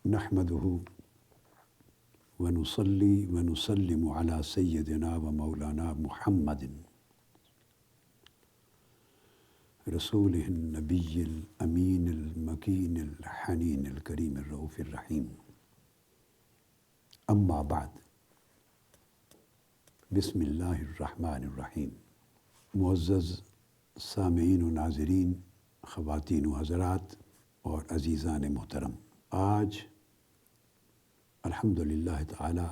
نحمده ونصلي ونسلم على سيدنا ومولانا محمد رسوله النبي الأمين المكين الحنين الكريم الرؤوف الرحيم. اما بعد، بسم اللہ الرحمن الرحیم. معزز سامعین و ناظرین، خواتین و حضرات اور عزیزان محترم، آج الحمدللہ تعالی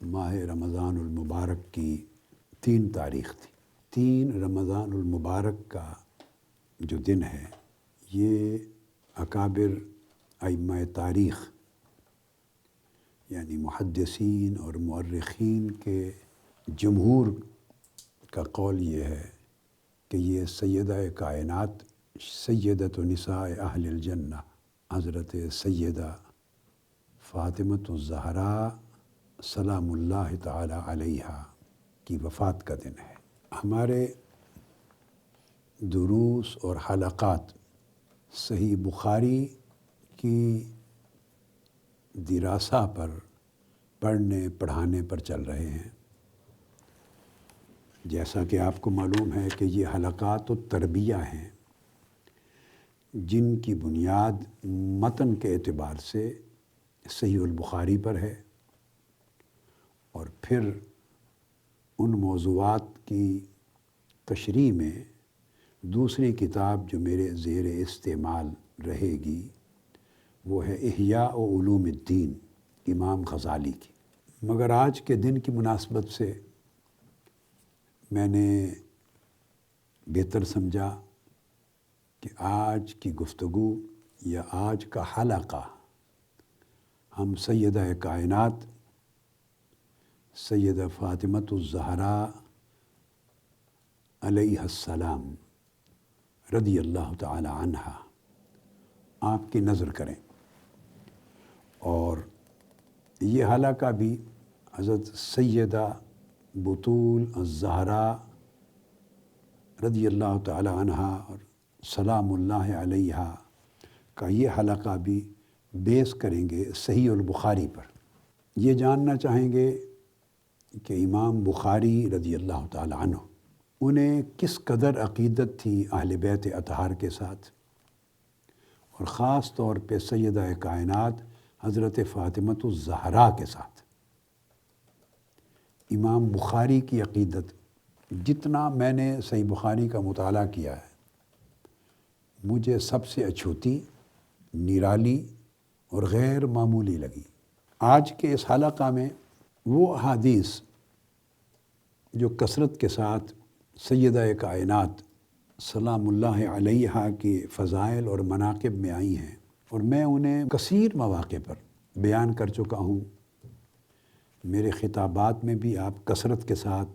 ماہ رمضان المبارک کی 3 تاریخ تھی. 3 رمضان المبارک کا جو دن ہے، یہ اکابر ائمہ تاریخ یعنی محدثین اور مؤرخین کے جمہور کا قول یہ ہے کہ یہ سیدہ کائنات، سیدۃ نساء اہل الجنہ، حضرت سیدہ فاطمۃ الزہراء سلام اللہ تعالی علیہا کی وفات کا دن ہے. ہمارے دروس اور حلقات صحیح بخاری کی دراسہ پر، پڑھنے پڑھانے پر چل رہے ہیں. جیسا کہ آپ کو معلوم ہے کہ یہ حلقات و تربیہ ہیں جن کی بنیاد متن کے اعتبار سے صحیح البخاری پر ہے، اور پھر ان موضوعات کی تشریح میں دوسری کتاب جو میرے زیر استعمال رہے گی وہ ہے احیاء علوم الدین امام غزالی کی. مگر آج کے دن کی مناسبت سے میں نے بہتر سمجھا کہ آج کی گفتگو یا آج کا حلقہ ہم سیدہ کائنات سیدہ فاطمۃ الزہراء علیہ السلام رضی اللہ تعالی عنہا آپ کی نظر کریں. اور یہ حلقہ بھی حضرت سیدہ بطول الزہراء رضی اللہ تعالی عنہا اور سلام اللہ علیہا کا یہ حلقہ بھی بیس کریں گے صحیح البخاری پر. یہ جاننا چاہیں گے کہ امام بخاری رضی اللہ تعالی عنہ انہیں کس قدر عقیدت تھی اہل بیت اطہار کے ساتھ، اور خاص طور پہ سیدہ کائنات حضرت فاطمۃ الزہراء کے ساتھ. امام بخاری کی عقیدت، جتنا میں نے صحیح بخاری کا مطالعہ کیا ہے، مجھے سب سے اچھوتی، نرالی اور غیر معمولی لگی. آج کے اس حلقہ میں وہ احادیث جو کثرت کے ساتھ سیدہ کائنات سلام اللہ علیہا کے فضائل اور مناقب میں آئی ہیں، اور میں انہیں کثیر مواقع پر بیان کر چکا ہوں. میرے خطابات میں بھی آپ کثرت کے ساتھ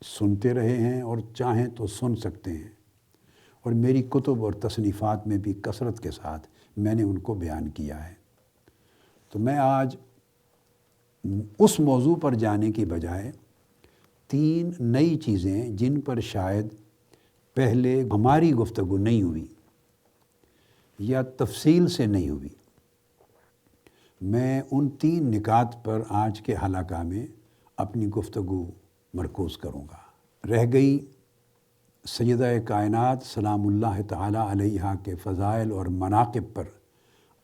سنتے رہے ہیں اور چاہیں تو سن سکتے ہیں، اور میری کتب اور تصنیفات میں بھی کثرت کے ساتھ میں نے ان کو بیان کیا ہے. تو میں آج اس موضوع پر جانے کی بجائے 3 نئی چیزیں جن پر شاید پہلے ہماری گفتگو نہیں ہوئی یا تفصیل سے نہیں ہوئی، میں ان 3 نکات پر آج کے حلقہ میں اپنی گفتگو مرکوز کروں گا. رہ گئی سیدہ کائنات سلام اللہ تعالی علیہا کے فضائل اور مناقب پر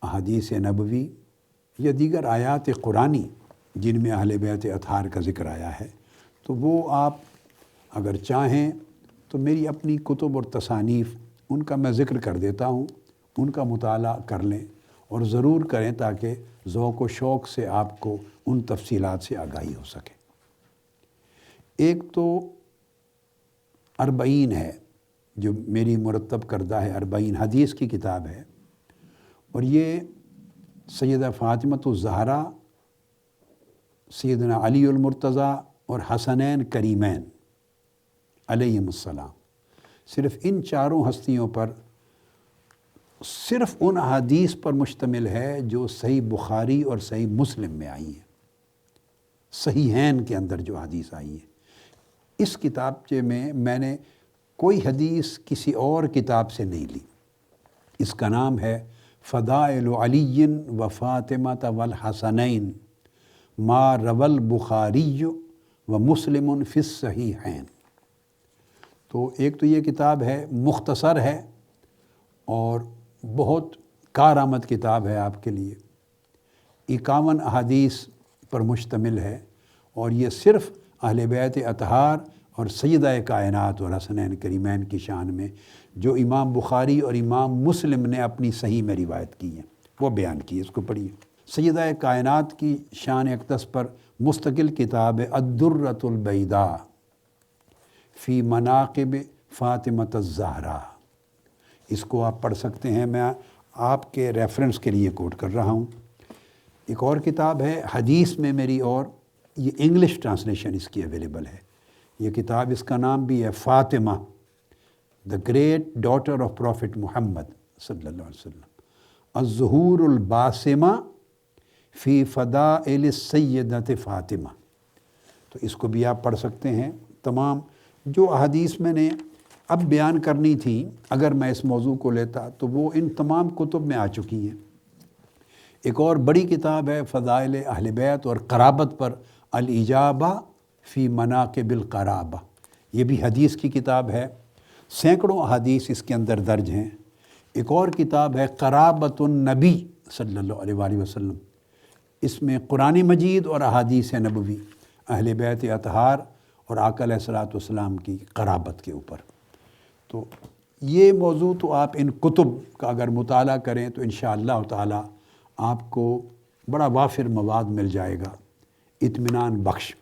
احادیث نبوی یا دیگر آیات قرآنی جن میں اہل بیت اطہار کا ذکر آیا ہے، تو وہ آپ اگر چاہیں تو میری اپنی کتب اور تصانیف ان کا میں ذکر کر دیتا ہوں، ان کا مطالعہ کر لیں اور ضرور کریں تاکہ ذوق و شوق سے آپ کو ان تفصیلات سے آگاہی ہو سکے. ایک تو 40 ہے جو میری مرتب کردہ ہے، 40 حدیث کی کتاب ہے، اور یہ سیدہ فاطمۃ الزہراء، سیدنا علی المرتضیٰ اور حسنین کریمین علیہم السلام، صرف ان 4 ہستیوں پر، صرف ان احادیث پر مشتمل ہے جو صحیح بخاری اور صحیح مسلم میں آئی ہیں، صحیحین کے اندر جو حدیث آئی ہیں. اس کتابچے میں نے کوئی حدیث کسی اور کتاب سے نہیں لی. اس کا نام ہے فضائل علی و فاطمہ والحسنین ما روى البخاری و مسلم فی الصحیحین۔ تو ایک تو یہ کتاب ہے، مختصر ہے اور بہت کارآمد کتاب ہے آپ کے لیے، 51 احادیث پر مشتمل ہے، اور یہ صرف اہل بیت اطہار اور سیدہ کائنات اور حسنین کریمین کی شان میں جو امام بخاری اور امام مسلم نے اپنی صحیح میں روایت کی ہیں وہ بیان کی ہے۔ اس کو پڑھیے۔ سیدہ کائنات کی شان اقدس پر مستقل کتاب ہے الدرۃ البیضاء فی مناقب فاطمۃ الزہرا۔ اس کو آپ پڑھ سکتے ہیں، میں آپ کے ریفرنس کے لیے کوٹ کر رہا ہوں۔ ایک اور کتاب ہے حدیث میں میری، اور یہ انگلش ٹرانسلیشن اس کی اویلیبل ہے۔ یہ کتاب، اس کا نام بھی ہے Fatima the great daughter of prophet Muhammad صلی اللہ علیہ وسلم، الظہور الباسمہ فی فضائل السیدۃ فاطمہ۔ تو اس کو بھی آپ پڑھ سکتے ہیں۔ تمام جو احادیث میں نے اب بیان کرنی تھی اگر میں اس موضوع کو لیتا تو وہ ان تمام کتب میں آ چکی ہیں۔ ایک اور بڑی کتاب ہے فضائل اہل بیت اور قرابت پر الاجابہ فی مناقب القرابہ، یہ بھی حدیث کی کتاب ہے، سینکڑوں احادیث اس کے اندر درج ہیں۔ ایک اور کتاب ہے قرابت النبی صلی اللہ علیہ وآلہ وسلم، اس میں قرآن مجید اور احادیث نبوی اہل بیت اطہار اور آقا علیہ الصلوۃ والسلام کی قرابت کے اوپر۔ تو یہ موضوع تو آپ ان کتب کا اگر مطالعہ کریں تو انشاءاللہ تعالی آپ کو بڑا وافر مواد مل جائے گا، اطمینان بخش۔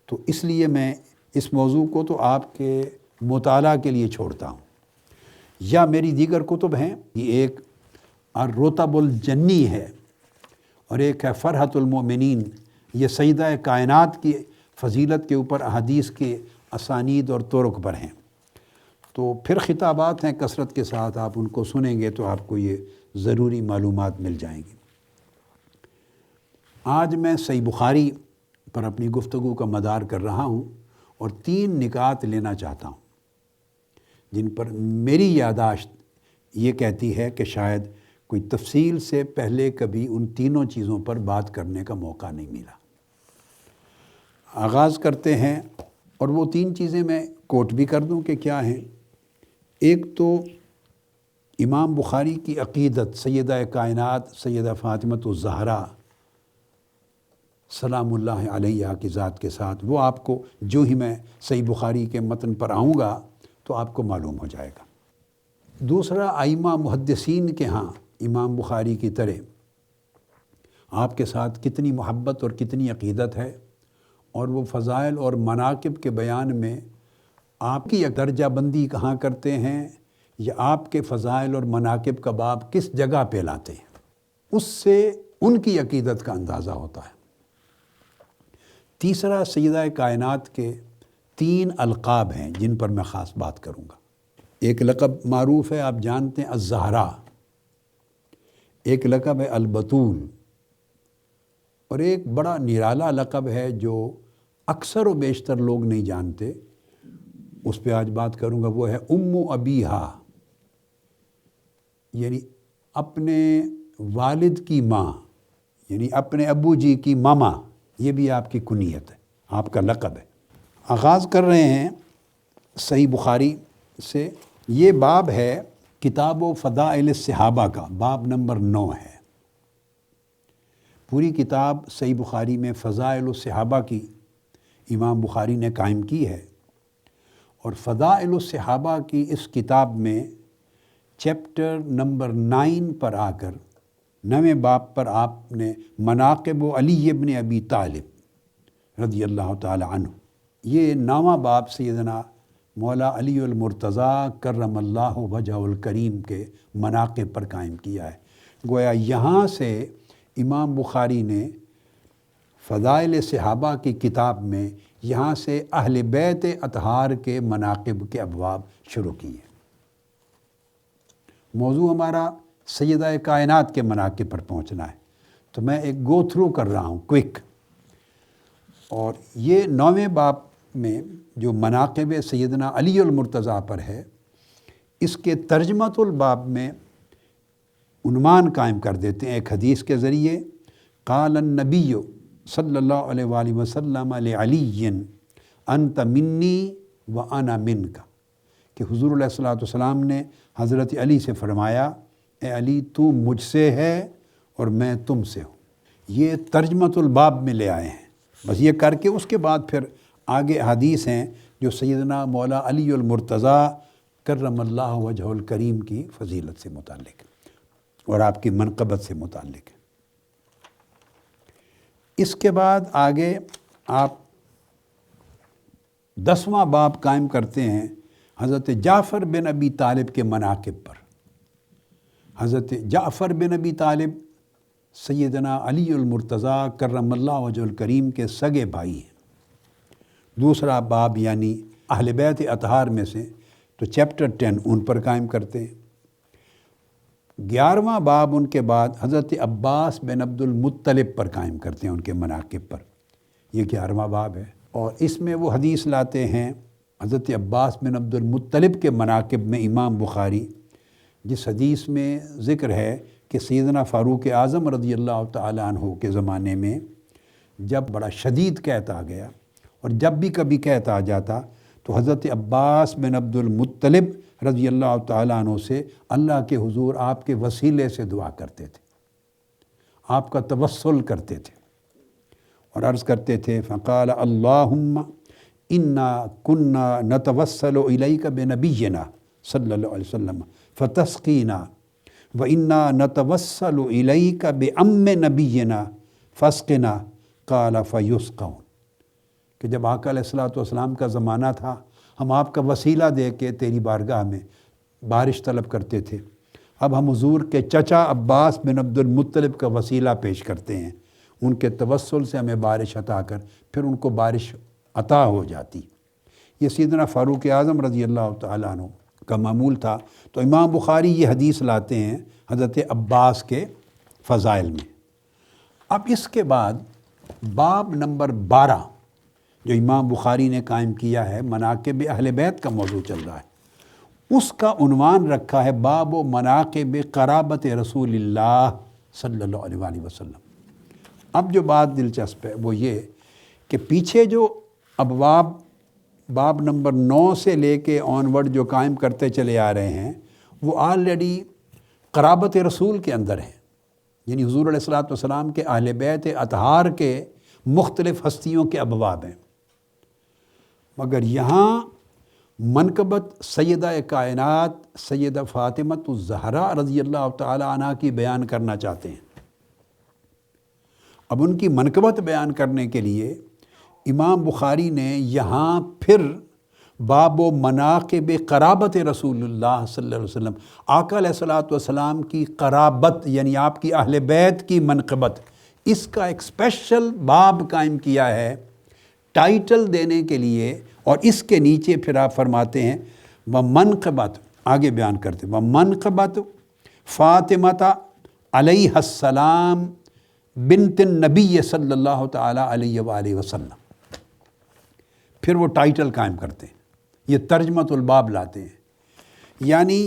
تو اس لیے میں اس موضوع کو تو آپ کے مطالعہ کے لیے چھوڑتا ہوں۔ یا میری دیگر کتب ہیں، یہ ایک الرطب الجنی ہے اور ایک ہے فرحت المومنین، یہ سیدہ کائنات کی فضیلت کے اوپر احادیث کے اسانید اور طرق پر ہیں۔ تو پھر خطابات ہیں کثرت کے ساتھ، آپ ان کو سنیں گے تو آپ کو یہ ضروری معلومات مل جائیں گی۔ آج میں صحیح بخاری پر اپنی گفتگو کا مدار کر رہا ہوں اور 3 نکات لینا چاہتا ہوں جن پر میری یادداشت یہ کہتی ہے کہ شاید کوئی تفصیل سے پہلے کبھی ان تینوں چیزوں پر بات کرنے کا موقع نہیں ملا۔ آغاز کرتے ہیں، اور وہ 3 چیزیں میں کوٹ بھی کر دوں کہ کیا ہیں۔ ایک تو امام بخاری کی عقیدت سیدہ کائنات سیدہ فاطمۃ الزہرا سلام اللہ علیہ کی ذات کے ساتھ، وہ آپ کو جو ہی میں صحیح بخاری کے متن پر آؤں گا تو آپ کو معلوم ہو جائے گا۔ دوسرا، ائمہ محدثین کے ہاں امام بخاری کی طرح آپ کے ساتھ کتنی محبت اور کتنی عقیدت ہے، اور وہ فضائل اور مناقب کے بیان میں آپ کی درجہ بندی کہاں کرتے ہیں، یا آپ کے فضائل اور مناقب کا باب کس جگہ پہ لاتے ہیں، اس سے ان کی عقیدت کا اندازہ ہوتا ہے۔ تیسرا، سیدہ کائنات کے 3 القاب ہیں جن پر میں خاص بات کروں گا۔ ایک لقب معروف ہے، آپ جانتے ہیں، الزہرا، ایک لقب ہے البتول، اور ایک بڑا نرالا لقب ہے جو اکثر و بیشتر لوگ نہیں جانتے، اس پہ آج بات کروں گا، وہ ہے ام ابیہا، یعنی اپنے والد کی ماں، یعنی اپنے ابو جی کی ماما، یہ بھی آپ کی کنیت ہے، آپ کا لقب ہے۔ آغاز کر رہے ہیں صحیح بخاری سے، یہ باب ہے کتاب و فضائل الصحابہ کا، باب نمبر 9 ہے۔ پوری کتاب صحیح بخاری میں فضائل الصحابہ کی امام بخاری نے قائم کی ہے، اور فضائل الصحابہ کی اس کتاب میں چیپٹر نمبر 9 پر آ کر 9ویں باب پر آپ نے مناقب علی ابن ابی طالب رضی اللہ تعالی عنہ، یہ 9واں باب سیدنا مولا علی المرتضیٰ کرم اللہ وجہ الکریم کے مناقب پر قائم کیا ہے۔ گویا یہاں سے امام بخاری نے فضائل صحابہ کی کتاب میں یہاں سے اہل بیت اطہار کے مناقب کے ابواب شروع کیے۔ موضوع ہمارا سیدہ کائنات کے مناقب پر پہنچنا ہے، تو میں ایک گو تھرو کر رہا ہوں کوئک، اور یہ 9ویں باب میں جو مناقب سیدنا علی المرتضیٰ پر ہے، اس کے ترجمۃ الباب میں عنوان قائم کر دیتے ہیں ایک حدیث کے ذریعے، قال النبی صلی اللہ علیہ وآلہ وسلم لعلی انت منی وانا منک، کہ حضور علیہ الصلوۃ والسلام نے حضرت علی سے فرمایا، اے علی تو مجھ سے ہے اور میں تم سے ہوں۔ یہ ترجمۃ الباب میں لے آئے ہیں، بس یہ کر کے اس کے بعد پھر آگے حدیث ہیں جو سیدنا مولا علی المرتضیٰ کرم اللہ وجہ الکریم کی فضیلت سے متعلق اور آپ کی منقبت سے متعلق ہے۔ اس کے بعد آگے آپ 10واں باب قائم کرتے ہیں حضرت جعفر بن ابی طالب کے مناقب پر۔ حضرت جعفر بن ابی طالب سیدنا علی المرتضیٰ کرم اللہ وجہ الکریم کے سگے بھائی ہیں۔ دوسرا باب یعنی اہل بیت اطہار میں سے تو چیپٹر 10 ان پر قائم کرتے ہیں۔ 11واں باب ان کے بعد حضرت عباس بن عبد المطلب پر قائم کرتے ہیں، ان کے مناقب پر۔ یہ 11واں باب ہے، اور اس میں وہ حدیث لاتے ہیں حضرت عباس بن عبد المطلب کے مناقب میں امام بخاری، جس حدیث میں ذکر ہے کہ سیدنا فاروق اعظم رضی اللہ تعالیٰ عنہ کے زمانے میں جب بڑا شدید قحط آ گیا، اور جب بھی کبھی قحط آ جاتا تو حضرت عباس بن عبد المطلب رضی اللہ تعالیٰ عنہ سے اللہ کے حضور آپ کے وسیلے سے دعا کرتے تھے، آپ کا توسل کرتے تھے اور عرض کرتے تھے، فقال اللہم انا کنا نتوسل الیک بنبینا صلی اللہ علیہ وسلم فتسقینا وانا نتوسل الیک بام نبینا فاسقنا قال فیسقون، کہ جب آقا علیہ الصلوۃ والسلام کا زمانہ تھا، ہم آپ کا وسیلہ دے کے تیری بارگاہ میں بارش طلب کرتے تھے، اب ہم حضور کے چچا عباس بن عبد المطلب کا وسیلہ پیش کرتے ہیں، ان کے توسل سے ہمیں بارش عطا کر، پھر ان کو بارش عطا ہو جاتی۔ یہ سیدنا فاروق اعظم رضی اللہ تعالیٰ عنہ کا معمول تھا۔ تو امام بخاری یہ حدیث لاتے ہیں حضرت عباس کے فضائل میں۔ اب اس کے بعد باب نمبر 12 جو امام بخاری نے قائم کیا ہے، مناقب اہل بیت کا موضوع چل رہا ہے، اس کا عنوان رکھا ہے باب و مناقب قرابت رسول اللہ صلی اللہ علیہ وآلہ وسلم۔ اب جو بات دلچسپ ہے وہ یہ کہ پیچھے جو ابواب باب نمبر 9 سے لے کے آنورڈ جو قائم کرتے چلے آ رہے ہیں، وہ آلریڈی قرابت رسول کے اندر ہیں، یعنی حضور علیہ الصلوۃ والسلام کے اہل بیت اطہار کے مختلف ہستیوں کے ابواب ہیں، مگر یہاں منقبت سیدہ کائنات سیدہ فاطمۃ الزہرا رضی اللہ تعالی عنہ کی بیان کرنا چاہتے ہیں۔ اب ان کی منقبت بیان کرنے کے لیے امام بخاری نے یہاں پھر باب و مناقب قرابت رسول اللہ صلی اللہ علیہ وسلم، آقا علیہ الصلوۃ والسلام کی قرابت یعنی آپ کی اہل بیت کی منقبت، اس کا ایک اسپیشل باب قائم کیا ہے ٹائٹل دینے کے لیے، اور اس کے نیچے پھر آپ فرماتے ہیں ومنقبت، آگے بیان کرتے ہیں ومنقبت فاطمۃ علیہ السلام بنت النبی صلی اللہ تعالی علیہ وآلہ وسلم، پھر وہ ٹائٹل قائم کرتے ہیں، یہ ترجمۃ الباب لاتے ہیں، یعنی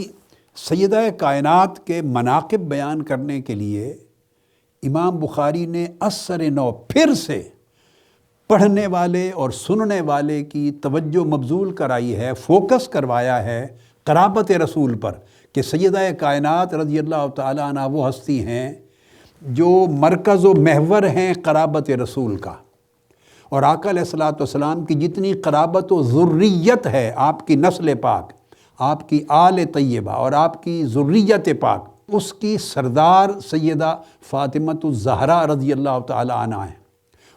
سیدہ کائنات کے مناقب بیان کرنے کے لیے امام بخاری نے اثر نو پھر سے پڑھنے والے اور سننے والے کی توجہ مبذول کرائی ہے، فوکس کروایا ہے قرابت رسول پر، کہ سیدہ کائنات رضی اللہ تعالیٰ عنہ وہ ہستی ہیں جو مرکز و محور ہیں قرابت رسول کا، اور آقا علیہ الصلوۃ والسلام کی جتنی قرابت و ذریت ہے، آپ کی نسل پاک، آپ کی آل طیبہ اور آپ کی ذریت پاک، اس کی سردار سیدہ فاطمۃ الزہرا رضی اللہ تعالیٰ عنہ ہیں۔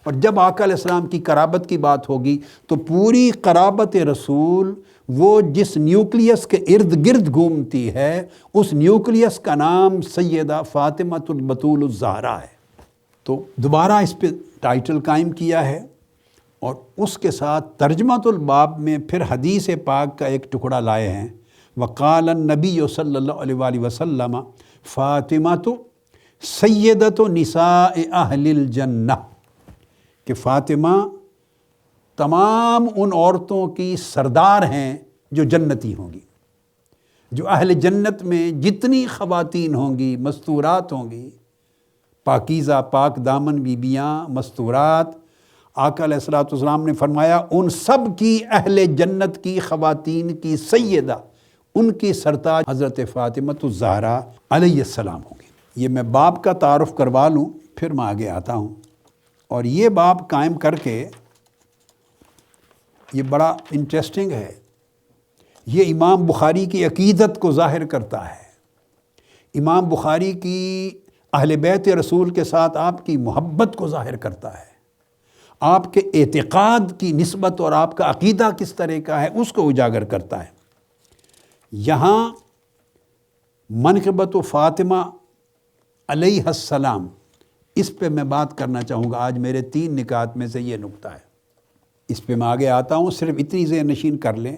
اور جب آقا علیہ السلام کی قرابت کی بات ہوگی تو پوری قرابت رسول وہ جس نیوکلیس کے ارد گرد گھومتی ہے، اس نیوکلیس کا نام سیدہ فاطمۃ البتول الزہرا ہے۔ تو دوبارہ اس پہ ٹائٹل قائم کیا ہے، اور اس کے ساتھ ترجمۃ الباب میں پھر حدیث پاک کا ایک ٹکڑا لائے ہیں، وقال النبی صلی اللہ علیہ وآلہ وسلم فاطمۃ سیدۃ نساء اہل الجنہ، کہ فاطمہ تمام ان عورتوں کی سردار ہیں جو جنتی ہوں گی۔ جو اہل جنت میں جتنی خواتین ہوں گی، مستورات ہوں گی، پاکیزہ پاک دامن بیبیاں مستورات، آقا علیہ الصلوۃ والسلام نے فرمایا ان سب کی اہل جنت کی خواتین کی سیدہ، ان کی سرتاج حضرت فاطمہ الزہرا علیہ السلام ہوں گی۔ یہ میں باب کا تعارف کروا لوں پھر میں آگے آتا ہوں۔ اور یہ باب قائم کر کے یہ بڑا انٹرسٹنگ ہے، یہ امام بخاری کی عقیدت کو ظاہر کرتا ہے، امام بخاری کی اہل بیت رسول کے ساتھ آپ کی محبت کو ظاہر کرتا ہے، آپ کے اعتقاد کی نسبت اور آپ کا عقیدہ کس طرح کا ہے اس کو اجاگر کرتا ہے۔ یہاں منقبت فاطمہ علیہ السلام، اس پہ میں بات کرنا چاہوں گا آج، میرے 3 نکات میں سے یہ نقطہ ہے، اس پہ میں آگے آتا ہوں۔ صرف اتنی ذہن نشین کر لیں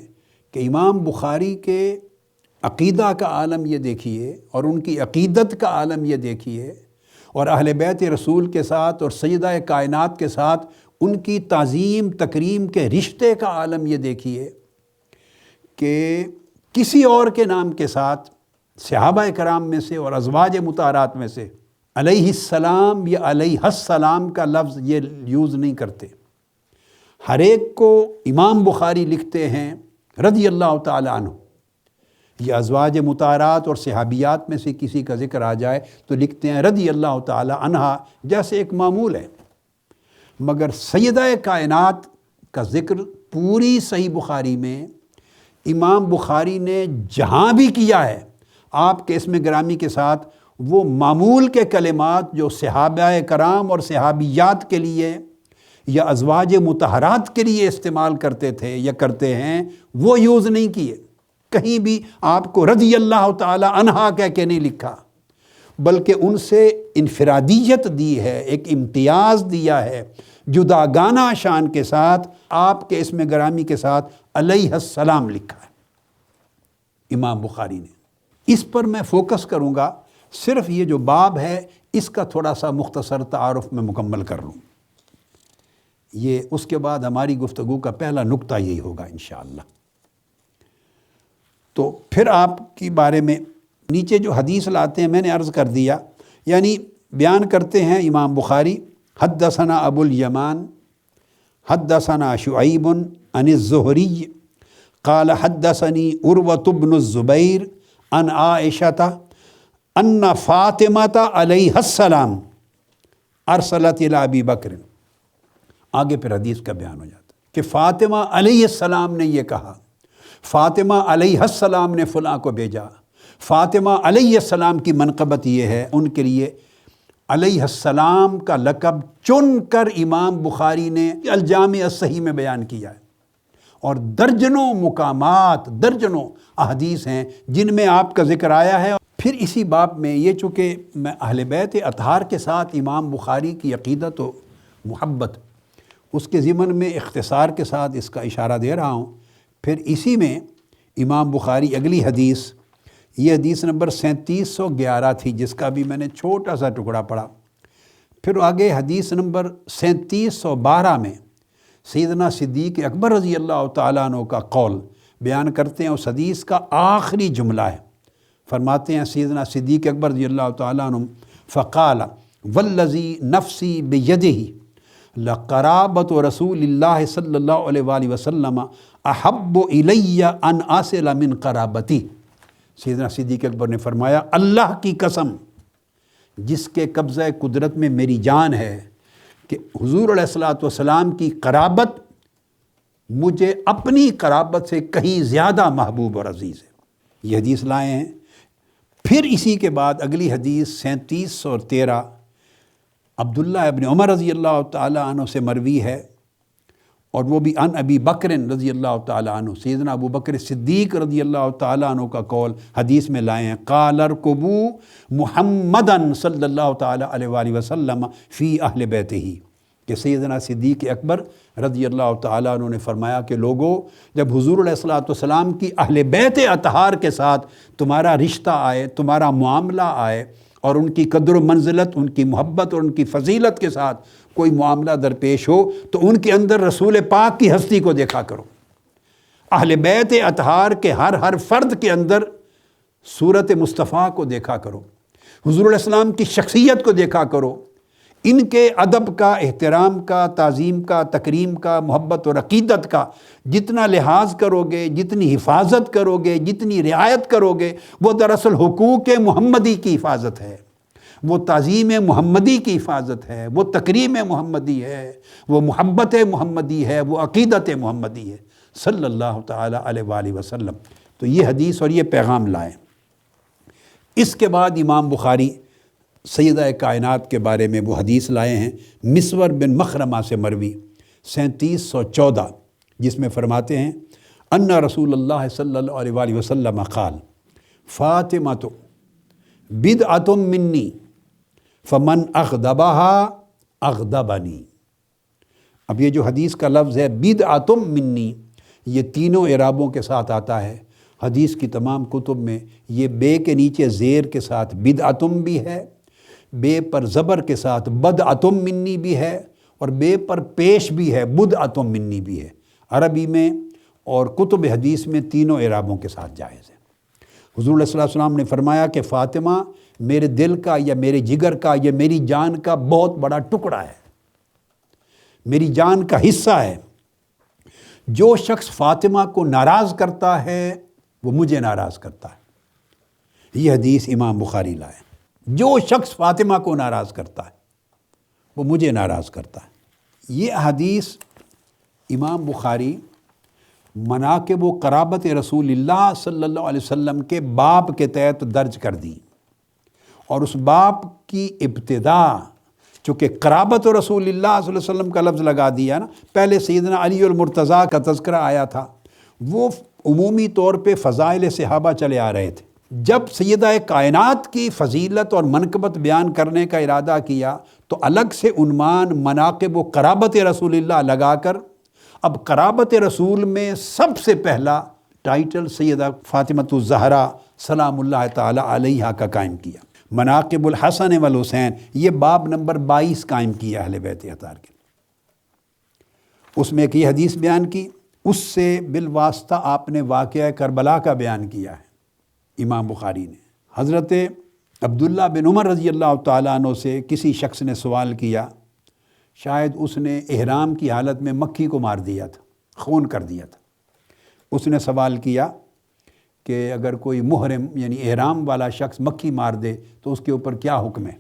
کہ امام بخاری کے عقیدہ کا عالم یہ دیکھیے اور ان کی عقیدت کا عالم یہ دیکھیے، اور اہل بیت رسول کے ساتھ اور سیدہ کائنات کے ساتھ ان کی تعظیم تکریم کے رشتے کا عالم یہ دیکھیے کہ کسی اور کے نام کے ساتھ صحابہ کرام میں سے اور ازواج مطہرات میں سے علیہ السلام یا علیہ السلام کا لفظ یہ یوز نہیں کرتے، ہر ایک کو امام بخاری لکھتے ہیں رضی اللہ تعالی عنہ، یہ ازواج مطہرات اور صحابیات میں سے کسی کا ذکر آ جائے تو لکھتے ہیں رضی اللہ تعالی عنہا، جیسے ایک معمول ہے۔ مگر سیدہ کائنات کا ذکر پوری صحیح بخاری میں امام بخاری نے جہاں بھی کیا ہے، آپ کے اسم گرامی کے ساتھ وہ معمول کے کلمات جو صحابہ کرام اور صحابیات کے لیے یا ازواج مطہرات کے لیے استعمال کرتے تھے یا کرتے ہیں، وہ یوز نہیں کیے۔ کہیں بھی آپ کو رضی اللہ تعالی عنہا کہہ کے نہیں لکھا، بلکہ ان سے انفرادیت دی ہے، ایک امتیاز دیا ہے، جداگانہ شان کے ساتھ آپ کے اسم گرامی کے ساتھ علیہ السلام لکھا ہے امام بخاری نے۔ اس پر میں فوکس کروں گا، صرف یہ جو باب ہے اس کا تھوڑا سا مختصر تعارف میں مکمل کر لوں، یہ اس کے بعد ہماری گفتگو کا پہلا نقطہ یہی ہوگا انشاءاللہ۔ تو پھر آپ کی بارے میں نیچے جو حدیث لاتے ہیں میں نے عرض کر دیا، یعنی بیان کرتے ہیں امام بخاری حدثنا ابو الیمان حدثنا شعیب عن الزہری قال حدثنی عروۃ بن الزبیر عن عائشہ ان فاطمہ علیہ السلام ارسلت الی ابی بکر، آگے پھر حدیث کا بیان ہو جاتا ہے کہ فاطمہ علیہ السلام نے یہ کہا، فاطمہ علیہ السلام نے فلاں کو بھیجا۔ فاطمہ علیہ السلام کی منقبت یہ ہے، ان کے لیے علیہ السلام کا لقب چن کر امام بخاری نے الجامع الصحیح میں بیان کیا ہے، اور درجنوں مقامات، درجنوں احادیث ہیں جن میں آپ کا ذکر آیا ہے۔ پھر اسی باب میں یہ چونکہ میں اہل بیت اطہار کے ساتھ امام بخاری کی عقیدت و محبت اس کے ضمن میں اختصار کے ساتھ اس کا اشارہ دے رہا ہوں، پھر اسی میں امام بخاری اگلی حدیث، یہ حدیث نمبر 3711 تھی جس کا بھی میں نے چھوٹا سا ٹکڑا پڑھا، پھر آگے حدیث نمبر 3712 میں سیدنا صدیق اکبر رضی اللہ تعالیٰ عنہ کا قول بیان کرتے ہیں۔ اس حدیث کا آخری جملہ ہے، فرماتے ہیں سیدنا صدیق اکبر رضی اللہ تعالیٰ عنہ فقال والذی نفسی بیدہ لقرابۃ رسول اللہ صلی اللہ علیہ وآلہ وسلم احب الی ان اصل من قرابتی، سیدنا صدیق اکبر نے فرمایا اللہ کی قسم جس کے قبضہ قدرت میں میری جان ہے کہ حضور علیہ الصلوۃ والسلام کی قرابت مجھے اپنی قرابت سے کہیں زیادہ محبوب اور عزیز ہے۔ یہ حدیث لائے ہیں۔ پھر اسی کے بعد اگلی حدیث 3713 عبداللہ ابن عمر رضی اللہ تعالیٰ عنہ سے مروی ہے، اور وہ بھی عن ابی بکر رضی اللہ تعالیٰ عنہ، سیدنا ابو بکر صدیق رضی اللہ تعالیٰ عنہ کا قول حدیث میں لائے ہیں، قال ارکبوا محمدً صلی اللہ تعالیٰ علیہ وآلہ وسلم فی اہل بیتہ، کہ سیدنا صدیق اکبر رضی اللہ تعالیٰ عنہ نے فرمایا کہ لوگو جب حضور علیہ الصلوۃ والسلام کی اہل بیت اطہار کے ساتھ تمہارا رشتہ آئے، تمہارا معاملہ آئے، اور ان کی قدر و منزلت، ان کی محبت اور ان کی فضیلت کے ساتھ کوئی معاملہ درپیش ہو تو ان کے اندر رسول پاک کی ہستی کو دیکھا کرو۔ اہل بیت اطہار کے ہر فرد کے اندر صورت مصطفیٰ کو دیکھا کرو، حضور علیہ السلام کی شخصیت کو دیکھا کرو، ان کے ادب کا، احترام کا، تعظیم کا، تکریم کا، محبت اور عقیدت کا جتنا لحاظ کرو گے، جتنی حفاظت کرو گے، جتنی رعایت کرو گے، وہ دراصل حقوق محمدی کی حفاظت ہے، وہ تعظیم محمدی کی حفاظت ہے، وہ تکریم محمدی ہے، وہ محبت محمدی ہے، وہ عقیدت محمدی ہے صلی اللہ تعالیٰ علیہ وآلہ وسلم۔ تو یہ حدیث اور یہ پیغام لائیں۔ اس کے بعد امام بخاری سیدہ کائنات کے بارے میں وہ حدیث لائے ہیں مسور بن مخرمہ سے مروی 3714، جس میں فرماتے ہیں ان رسول اللہ صلی اللہ علیہ وآلہ وسلم قال فاطمۃ بدعۃ منی فمن اغضبها اغضبنی۔ اب یہ جو حدیث کا لفظ ہے بدعۃ منی، یہ تینوں اعرابوں کے ساتھ آتا ہے۔ حدیث کی تمام کتب میں یہ بے کے نیچے زیر کے ساتھ بدعتم بھی ہے، بے پر زبر کے ساتھ بدعتم منی بھی ہے، اور بے پر پیش بھی ہے بدعتم منی بھی ہے۔ عربی میں اور کتب حدیث میں تینوں اعرابوں کے ساتھ جائز ہے۔ حضور علیہ السلام نے فرمایا کہ فاطمہ میرے دل کا یا میرے جگر کا یا میری جان کا بہت بڑا ٹکڑا ہے، میری جان کا حصہ ہے۔ جو شخص فاطمہ کو ناراض کرتا ہے وہ مجھے ناراض کرتا ہے۔ یہ حدیث امام بخاری لائے۔ جو شخص فاطمہ کو ناراض کرتا ہے وہ مجھے ناراض کرتا ہے۔ یہ حدیث امام بخاری مناقب و قرابت رسول اللہ صلی اللہ علیہ وسلم کے باب کے تحت درج کر دی، اور اس باب کی ابتدا چونکہ قرابت رسول اللہ صلی اللہ علیہ وسلم کا لفظ لگا دیا نا، پہلے سیدنا علی المرتضیٰ کا تذکرہ آیا تھا، وہ عمومی طور پہ فضائل صحابہ چلے آ رہے تھے۔ جب سیدہ کائنات کی فضیلت اور منقبت بیان کرنے کا ارادہ کیا تو الگ سے عنوان مناقب و قرابت رسول اللہ لگا کر اب قرابت رسول میں سب سے پہلا ٹائٹل سیدہ فاطمۃ الزہرا سلام اللہ تعالی علیہا کا قائم کیا۔ مناقب الحسن والحسین یہ باب نمبر 22 قائم کیا اہل بیت اطہار کے۔ اس میں ایک یہ حدیث بیان کی، اس سے بالواسطہ آپ نے واقعہ کربلا کا بیان کیا ہے امام بخاری نے۔ حضرت عبداللہ بن عمر رضی اللہ تعالیٰ عنہ سے کسی شخص نے سوال کیا، شاید اس نے احرام کی حالت میں مکھی کو مار دیا تھا، خون کر دیا تھا۔ اس نے سوال کیا کہ اگر کوئی محرم یعنی احرام والا شخص مکھی مار دے تو اس کے اوپر کیا حکم ہے؟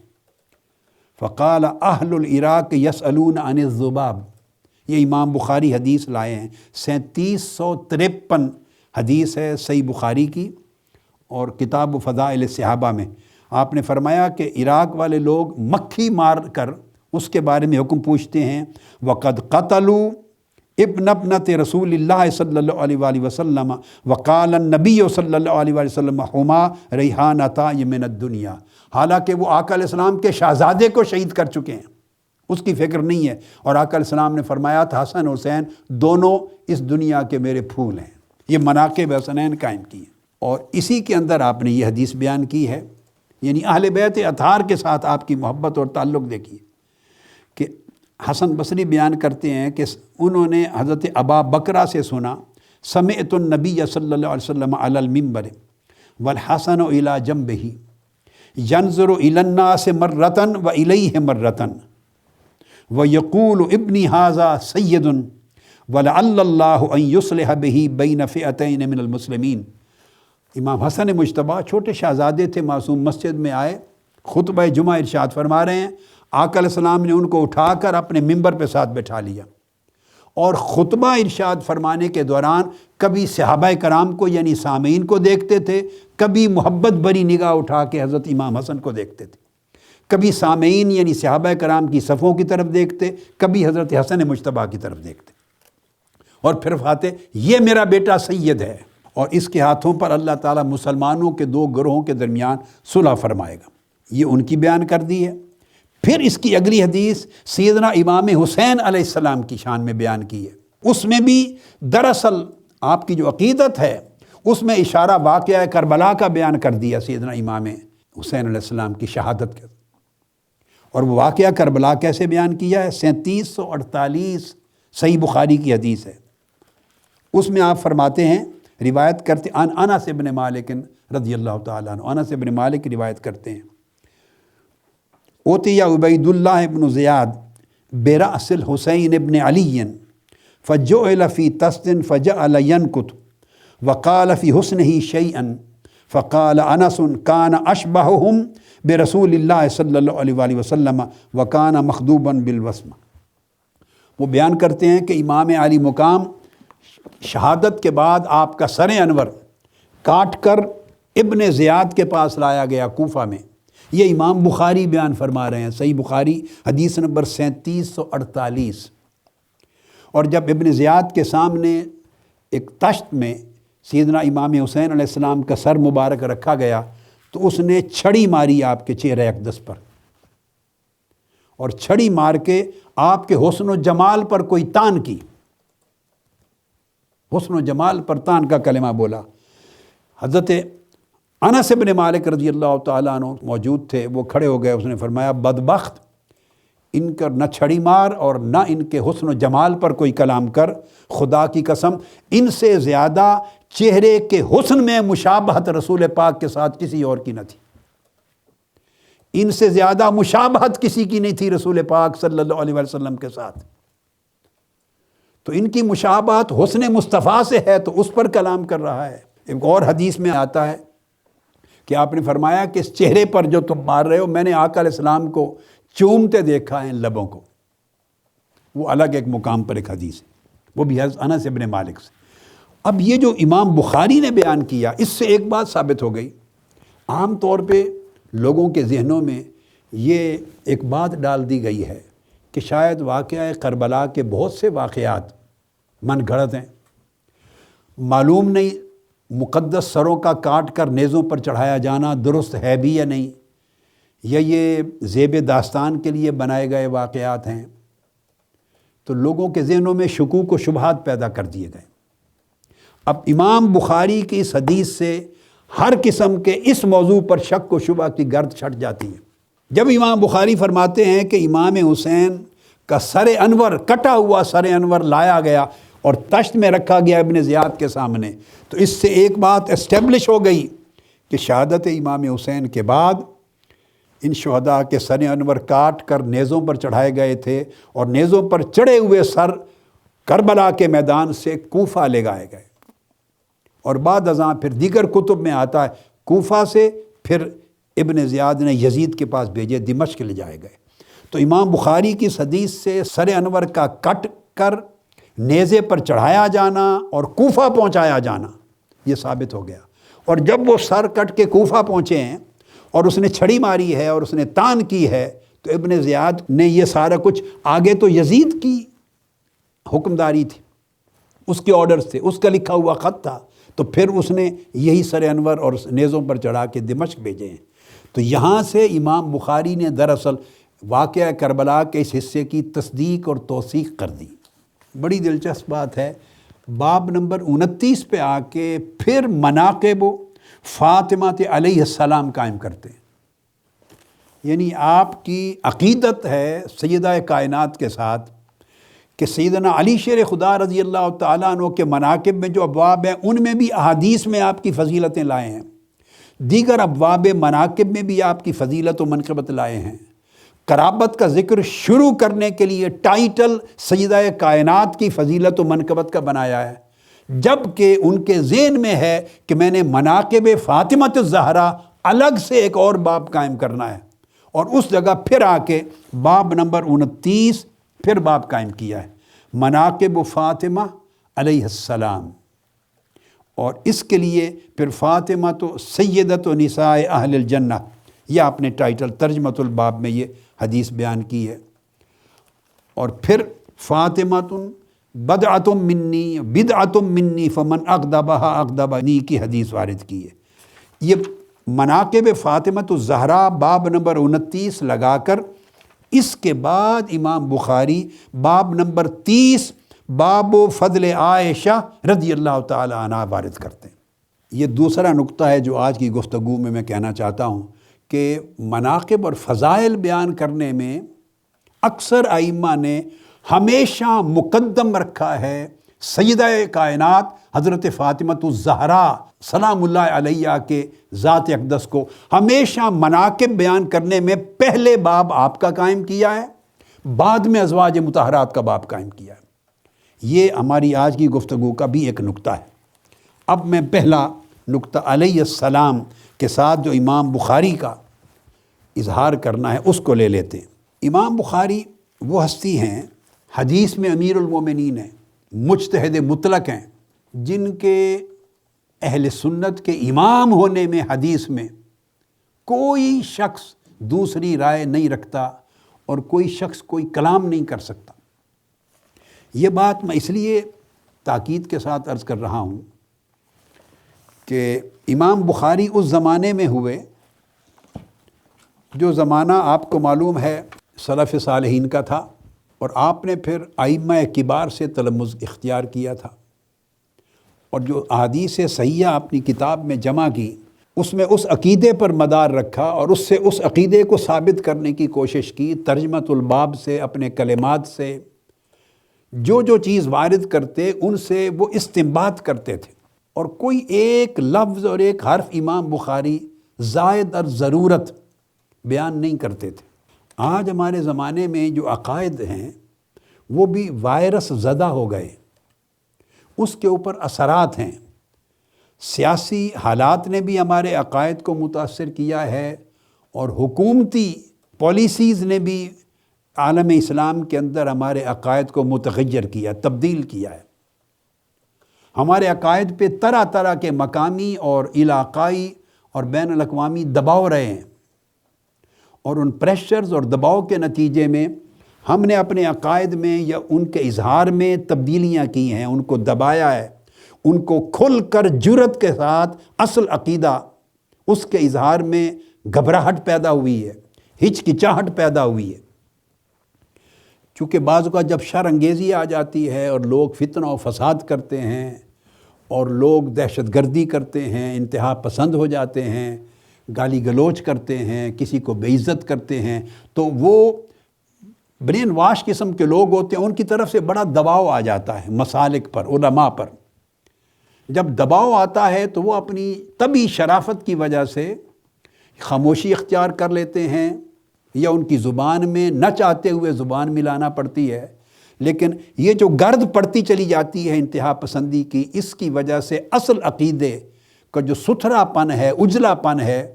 فقال اہل العراق یسألون عن الذباب۔ یہ امام بخاری حدیث لائے ہیں، 3753 حدیث ہے صحیح بخاری کی اور کتاب فضائل صحابہ میں۔ آپ نے فرمایا کہ عراق والے لوگ مکھی مار کر اس کے بارے میں حکم پوچھتے ہیں۔ وقد قتلوا ابن ابنت رسول اللہ صلی اللہ علیہ وآلہ وسلم وقال النبی صلی اللہ علیہ وآلہ وسلم ہما ریحانتا من الدنیا۔ حالانکہ وہ آقا علیہ السلام کے شہزادے کو شہید کر چکے ہیں، اس کی فکر نہیں ہے، اور آقا علیہ السلام نے فرمایا تھا حسن حسین دونوں اس دنیا کے میرے پھول ہیں۔ یہ مناقب حسنین قائم کی ہیں، اور اسی کے اندر آپ نے یہ حدیث بیان کی ہے، یعنی اہل بیت اطہار کے ساتھ آپ کی محبت اور تعلق دیکھیے کہ حسن بصری بیان کرتے ہیں کہ انہوں نے حضرت ابا بکرہ سے سنا، سمعت النبی صلی اللہ علیہ وسلم علی المنبر والحسن الی جنبہ ینظر الی الناس مرۃ والیہ مرۃ ویقول ابنی ھذا سید ولعل اللہ ان یصلح بہ بین فئتین من المسلمین۔ امام حسن مجتبیٰ چھوٹے شہزادے تھے، معصوم، مسجد میں آئے، خطبہ جمعہ ارشاد فرما رہے ہیں، آقا علیہ السلام نے ان کو اٹھا کر اپنے منبر پہ ساتھ بٹھا لیا، اور خطبہ ارشاد فرمانے کے دوران کبھی صحابہ کرام کو یعنی سامعین کو دیکھتے تھے، کبھی محبت بری نگاہ اٹھا کے حضرت امام حسن کو دیکھتے تھے، کبھی سامعین یعنی صحابہ کرام کی صفوں کی طرف دیکھتے، کبھی حضرت حسن مجتبیٰ کی طرف دیکھتے، اور پھر فرماتے یہ میرا بیٹا سید ہے، اور اس کے ہاتھوں پر اللہ تعالیٰ مسلمانوں کے دو گروہوں کے درمیان صلح فرمائے گا۔ یہ ان کی بیان کر دی ہے۔ پھر اس کی اگلی حدیث سیدنا امام حسین علیہ السلام کی شان میں بیان کی ہے۔ اس میں بھی دراصل آپ کی جو عقیدت ہے اس میں اشارہ واقعہ کربلا کا بیان کر دیا سیدنا امام حسین علیہ السلام کی شہادت کے، اور وہ واقعہ کربلا کیسے بیان کیا ہے؟ 3748 صحیح بخاری کی حدیث ہے۔ اس میں آپ فرماتے ہیں، روایت کرتے ان انس ابن مالک رضی اللہ تعالیٰ عنہ، انس بن مالک روایت کرتے ہیں، اوتی عبید اللہ بن زیاد برأس الحسین ابن علی فجعل فی تست فجعل ینکت وقال فی حسنہ شیئا فقال انس کان اشبہہم برسول اللہ صلی اللہ علیہ وآلہ وسلم وکان مخدوبا بالوسم۔ وہ بیان کرتے ہیں کہ امام علی مقام شہادت کے بعد آپ کا سر انور کاٹ کر ابن زیاد کے پاس لایا گیا کوفہ میں۔ یہ امام بخاری بیان فرما رہے ہیں، صحیح بخاری حدیث نمبر 3748۔ اور جب ابن زیاد کے سامنے ایک تشت میں سیدنا امام حسین علیہ السلام کا سر مبارک رکھا گیا تو اس نے چھڑی ماری آپ کے چہرہ اقدس پر، اور چھڑی مار کے آپ کے حسن و جمال پر کوئی تان کی، حسن و جمال پر تان کا کلمہ بولا۔ حضرت انس بن مالک رضی اللہ تعالیٰ عنہ موجود تھے، وہ کھڑے ہو گئے، اس نے فرمایا بدبخت، ان کا نہ چھڑی مار اور نہ ان کے حسن و جمال پر کوئی کلام کر، خدا کی قسم ان سے زیادہ چہرے کے حسن میں مشابہت رسول پاک کے ساتھ کسی اور کی نہ تھی، ان سے زیادہ مشابہت کسی کی نہیں تھی رسول پاک صلی اللہ علیہ وسلم کے ساتھ۔ تو ان کی مشابہت حسن مصطفیٰ سے ہے تو اس پر کلام کر رہا ہے۔ ایک اور حدیث میں آتا ہے کہ آپ نے فرمایا کہ اس چہرے پر جو تم مار رہے ہو میں نے آقا علیہ السلام کو چومتے دیکھا ہے لبوں کو۔ وہ الگ ایک مقام پر ایک حدیث ہے، وہ بھی حضرت انس بن مالک سے۔ اب یہ جو امام بخاری نے بیان کیا، اس سے ایک بات ثابت ہو گئی، عام طور پہ لوگوں کے ذہنوں میں یہ ایک بات ڈال دی گئی ہے کہ شاید واقعہ کربلا کے بہت سے واقعات من گھڑت ہیں، معلوم نہیں مقدس سروں کا کاٹ کر نیزوں پر چڑھایا جانا درست ہے بھی یا نہیں، یا یہ زیب داستان کے لیے بنائے گئے واقعات ہیں۔ تو لوگوں کے ذہنوں میں شکوک و شبہات پیدا کر دیے گئے۔ اب امام بخاری کی اس حدیث سے ہر قسم کے اس موضوع پر شک و شبہ کی گرد چھٹ جاتی ہے۔ جب امام بخاری فرماتے ہیں کہ امام حسین کا سر انور، کٹا ہوا سر انور لایا گیا اور تشت میں رکھا گیا ابن زیاد کے سامنے، تو اس سے ایک بات اسٹیبلش ہو گئی کہ شہادت امام حسین کے بعد ان شہداء کے سر انور کاٹ کر نیزوں پر چڑھائے گئے تھے، اور نیزوں پر چڑھے ہوئے سر کربلا کے میدان سے کوفہ لے گائے گئے، اور بعد ازاں پھر دیگر کتب میں آتا ہے کوفہ سے پھر ابن زیاد نے یزید کے پاس بھیجے، دمشق لے جائے گئے۔ تو امام بخاری کی اس حدیث سے سر انور کا کٹ کر نیزے پر چڑھایا جانا اور کوفہ پہنچایا جانا یہ ثابت ہو گیا۔ اور جب وہ سر کٹ کے کوفہ پہنچے ہیں اور اس نے چھڑی ماری ہے اور اس نے تان کی ہے، تو ابن زیاد نے یہ سارا کچھ، آگے تو یزید کی حکمداری تھی، اس کے آرڈرز تھے، اس کا لکھا ہوا خط تھا، تو پھر اس نے یہی سر انور اور نیزوں پر چڑھا کے دمشق بھیجے ہیں۔ تو یہاں سے امام بخاری نے دراصل واقعہ کربلا کے اس حصے کی تصدیق اور توثیق کر دی۔ بڑی دلچسپ بات ہے، باب نمبر 29 پہ آ کے پھر مناقب فاطمہ علیہ السلام قائم کرتے ہیں، یعنی آپ کی عقیدت ہے سیدہ کائنات کے ساتھ کہ سیدنا علی شیر خدا رضی اللہ تعالیٰ عنہ کے مناقب میں جو ابواب ہیں ان میں بھی احادیث میں آپ کی فضیلتیں لائے ہیں، دیگر ابواب مناقب میں بھی آپ کی فضیلت و منقبت لائے ہیں۔ قرابت کا ذکر شروع کرنے کے لیے ٹائٹل سیدہ کائنات کی فضیلت و منقبت کا بنایا ہے، جبکہ ان کے ذہن میں ہے کہ میں نے مناقب فاطمہ الزہرا الگ سے ایک اور باب قائم کرنا ہے، اور اس جگہ پھر آ کے باب نمبر 29 پھر باب قائم کیا ہے، مناقب فاطمہ علیہ السلام۔ اور اس کے لیے پھر فاطمہ تو سیدت و نساء اہل الجنہ، یہ آپ نے ٹائٹل ترجمۃ الباب میں یہ حدیث بیان کی ہے۔ اور پھر فاطمہ بدعۃ منی فمن اغضبها اغضبنی کی حدیث وارد کی ہے۔ یہ مناقب فاطمہ الزہرا باب نمبر 29 لگا کر اس کے بعد امام بخاری باب نمبر 30 باب فضل عائشہ رضی اللہ تعالی عنہ وارد کرتے ہیں۔ یہ دوسرا نقطہ ہے جو آج کی گفتگو میں کہنا چاہتا ہوں کہ مناقب اور فضائل بیان کرنے میں اکثر ائمہ نے ہمیشہ مقدم رکھا ہے سیدہ کائنات حضرت فاطمۃ الزہرا سلام اللہ علیہ کے ذات اقدس کو ہمیشہ مناقب بیان کرنے میں پہلے باب آپ کا قائم کیا ہے، بعد میں ازواج مطہرات کا باب قائم کیا ہے۔ یہ ہماری آج کی گفتگو کا بھی ایک نقطہ ہے۔ اب میں پہلا نقطہ علیہ السلام کے ساتھ جو امام بخاری کا اظہار کرنا ہے اس کو لے لیتے ہیں۔ امام بخاری وہ ہستی ہیں، حدیث میں امیر المومنین ہیں، مجتہد مطلق ہیں، جن کے اہل سنت کے امام ہونے میں حدیث میں کوئی شخص دوسری رائے نہیں رکھتا اور کوئی شخص کوئی کلام نہیں کر سکتا۔ یہ بات میں اس لیے تاکید کے ساتھ عرض کر رہا ہوں کہ امام بخاری اس زمانے میں ہوئے جو زمانہ آپ کو معلوم ہے سلف صالحین کا تھا، اور آپ نے پھر ائمہ کبار سے تلمذ اختیار کیا تھا، اور جو احادیث صحیحہ اپنی کتاب میں جمع کی اس میں اس عقیدے پر مدار رکھا اور اس سے اس عقیدے کو ثابت کرنے کی کوشش کی، ترجمۃ الباب سے، اپنے کلمات سے، جو چیز وارد کرتے ان سے وہ استنباط کرتے تھے، اور کوئی ایک لفظ اور ایک حرف امام بخاری زائد اور ضرورت بیان نہیں کرتے تھے۔ آج ہمارے زمانے میں جو عقائد ہیں وہ بھی وائرس زدہ ہو گئے، اس کے اوپر اثرات ہیں۔ سیاسی حالات نے بھی ہمارے عقائد کو متاثر کیا ہے، اور حکومتی پالیسیز نے بھی عالم اسلام کے اندر ہمارے عقائد کو متغیر کیا، تبدیل کیا ہے۔ ہمارے عقائد پہ طرح طرح کے مقامی اور علاقائی اور بین الاقوامی دباؤ رہے ہیں، اور ان پریشرز اور دباؤ کے نتیجے میں ہم نے اپنے عقائد میں یا ان کے اظہار میں تبدیلیاں کی ہیں، ان کو دبایا ہے، ان کو کھل کر جرأت کے ساتھ اصل عقیدہ اس کے اظہار میں گھبراہٹ پیدا ہوئی ہے، ہچکچاہٹ پیدا ہوئی ہے۔ چونکہ بعض کا جب شر انگیزی آ جاتی ہے اور لوگ فتنہ و فساد کرتے ہیں اور لوگ دہشت گردی کرتے ہیں، انتہا پسند ہو جاتے ہیں، گالی گلوچ کرتے ہیں، کسی کو بے عزت کرتے ہیں، تو وہ برین واش قسم کے لوگ ہوتے ہیں، ان کی طرف سے بڑا دباؤ آ جاتا ہے مسالک پر، علماء پر۔ جب دباؤ آتا ہے تو وہ اپنی طبعی شرافت کی وجہ سے خاموشی اختیار کر لیتے ہیں، یا ان کی زبان میں نہ چاہتے ہوئے زبان ملانا پڑتی ہے۔ لیکن یہ جو گرد پڑتی چلی جاتی ہے انتہا پسندی کی، اس کی وجہ سے اصل عقیدے کا جو ستھرا پن ہے، اجلا پن ہے،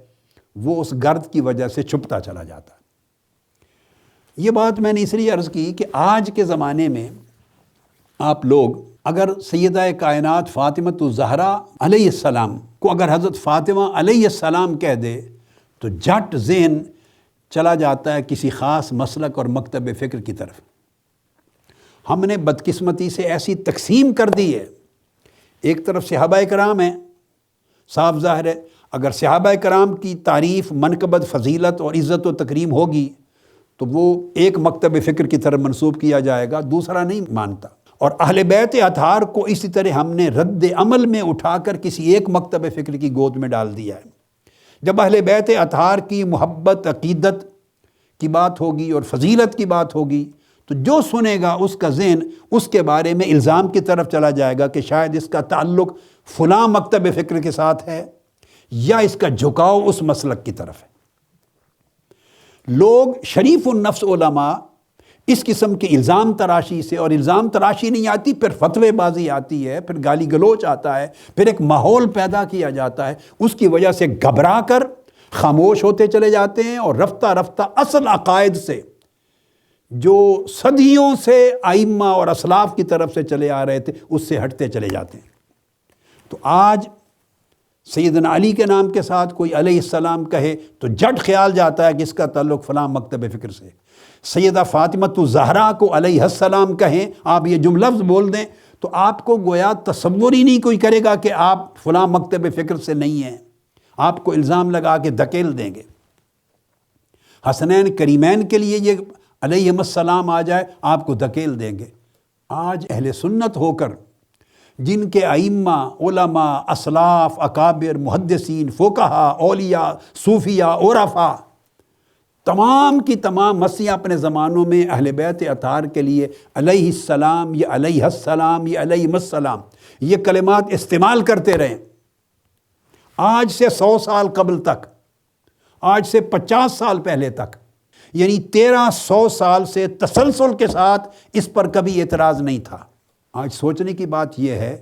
وہ اس گرد کی وجہ سے چھپتا چلا جاتا ہے۔ یہ بات میں نے اس لیے عرض کی کہ آج کے زمانے میں آپ لوگ اگر سیدہ کائنات فاطمۃ الزہرا علیہ السلام کو اگر حضرت فاطمہ علیہ السلام کہہ دے تو جھٹ ذہن چلا جاتا ہے کسی خاص مسلک اور مکتب فکر کی طرف۔ ہم نے بدقسمتی سے ایسی تقسیم کر دی ہے، ایک طرف صحابہ کرام ہیں، صاف ظاہر ہے اگر صحابہ کرام کی تعریف، منقبت، فضیلت اور عزت و تکریم ہوگی تو وہ ایک مکتب فکر کی طرف منسوب کیا جائے گا، دوسرا نہیں مانتا۔ اور اہل بیت اطہار کو اسی طرح ہم نے رد عمل میں اٹھا کر کسی ایک مکتب فکر کی گود میں ڈال دیا ہے۔ جب اہل بیت اطہار کی محبت، عقیدت کی بات ہوگی اور فضیلت کی بات ہوگی تو جو سنے گا اس کا ذہن اس کے بارے میں الزام کی طرف چلا جائے گا کہ شاید اس کا تعلق فلاں مکتب فکر کے ساتھ ہے، یا اس کا جھکاؤ اس مسلک کی طرف ہے۔ لوگ شریف النفس علماء اس قسم کے الزام تراشی سے، اور الزام تراشی نہیں آتی، پھر فتوے بازی آتی ہے، پھر گالی گلوچ آتا ہے، پھر ایک ماحول پیدا کیا جاتا ہے، اس کی وجہ سے گھبرا کر خاموش ہوتے چلے جاتے ہیں، اور رفتہ رفتہ اصل عقائد سے جو صدیوں سے ائمہ اور اسلاف کی طرف سے چلے آ رہے تھے اس سے ہٹتے چلے جاتے ہیں۔ تو آج سیدنا علی کے نام کے ساتھ کوئی علیہ السلام کہے تو جھٹ خیال جاتا ہے کہ اس کا تعلق فلاں مکتب فکر سے۔ سیدہ فاطمۃ الزہرا کو علیہ السلام کہیں، آپ یہ جملہ لفظ بول دیں تو آپ کو گویا تصور ہی نہیں کوئی کرے گا کہ آپ فلاں مکتب فکر سے نہیں ہیں، آپ کو الزام لگا کے دھکیل دیں گے۔ حسنین کریمین کے لیے یہ علیہ السلام آ جائے، آپ کو دھکیل دیں گے۔ آج اہل سنت ہو کر جن کے ائمہ، علماء، اسلاف، اکابر، محدثین، فقہاء، اولیاء، صوفیاء، عرفاء تمام کی تمام مسیح اپنے زمانوں میں اہل بیت اطہار کے لیے علیہ السلام یا علیہ السلام یا علیہ السلام یہ کلمات استعمال کرتے رہے، آج سے 100 سال قبل تک، آج سے 50 سال پہلے تک، یعنی 1300 سال سے تسلسل کے ساتھ اس پر کبھی اعتراض نہیں تھا۔ آج سوچنے کی بات یہ ہے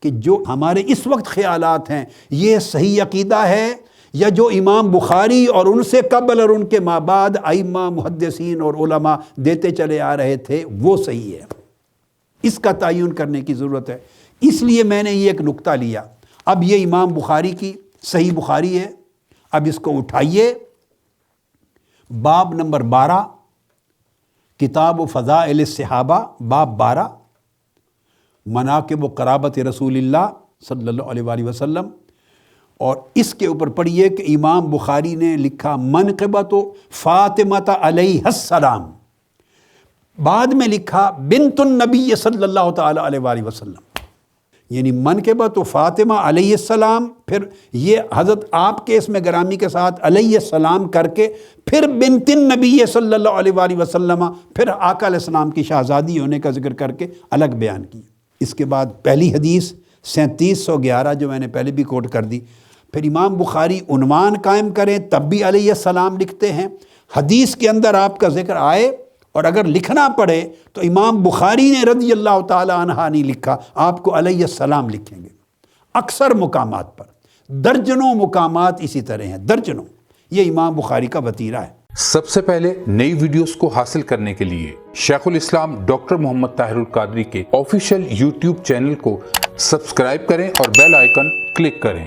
کہ جو ہمارے اس وقت خیالات ہیں یہ صحیح عقیدہ ہے یا جو امام بخاری اور ان سے قبل اور ان کے ماں بعد ائمہ محدثین اور علماء دیتے چلے آ رہے تھے وہ صحیح ہے؟ اس کا تعین کرنے کی ضرورت ہے۔ اس لیے میں نے یہ ایک نقطہ لیا، اب یہ امام بخاری کی صحیح بخاری ہے، اب اس کو اٹھائیے، باب نمبر 12 کتاب و فضائل الصحابہ، باب 12 مناقب و قرابت رسول اللہ صلی اللہ علیہ وآلہ وسلم، اور اس کے اوپر پڑھیے کہ امام بخاری نے لکھا منقبت فاطمہ علیہ السلام، بعد میں لکھا بنت النبی صلی اللہ تعالی علیہ وآلہ وسلم، یعنی منقبت فاطمہ علیہ السلام، پھر یہ حضرت آپ کے اسم گرامی کے ساتھ علیہ السلام کر کے پھر بنت النبی صلی اللہ علیہ وآلہ وسلم، پھر آقا علیہ السلام کی شہزادی ہونے کا ذکر کر کے الگ بیان کی۔ اس کے بعد پہلی حدیث 3711 جو میں نے پہلے بھی کوٹ کر دی، پھر امام بخاری عنوان قائم کریں تب بھی علیہ السلام لکھتے ہیں، حدیث کے اندر آپ کا ذکر آئے اور اگر لکھنا پڑے تو امام بخاری نے رضی اللہ تعالی عنہ نہیں لکھا، آپ کو علیہ السلام لکھیں گے۔ اکثر مقامات پر، درجنوں مقامات اسی طرح ہیں، درجنوں، یہ امام بخاری کا وتیرہ ہے۔ سب سے پہلے نئی ویڈیوز کو حاصل کرنے کے لیے شیخ الاسلام ڈاکٹر محمد طاہر القادری کے آفیشیل یوٹیوب چینل کو سبسکرائب کریں اور بیل آئیکن کلک کریں۔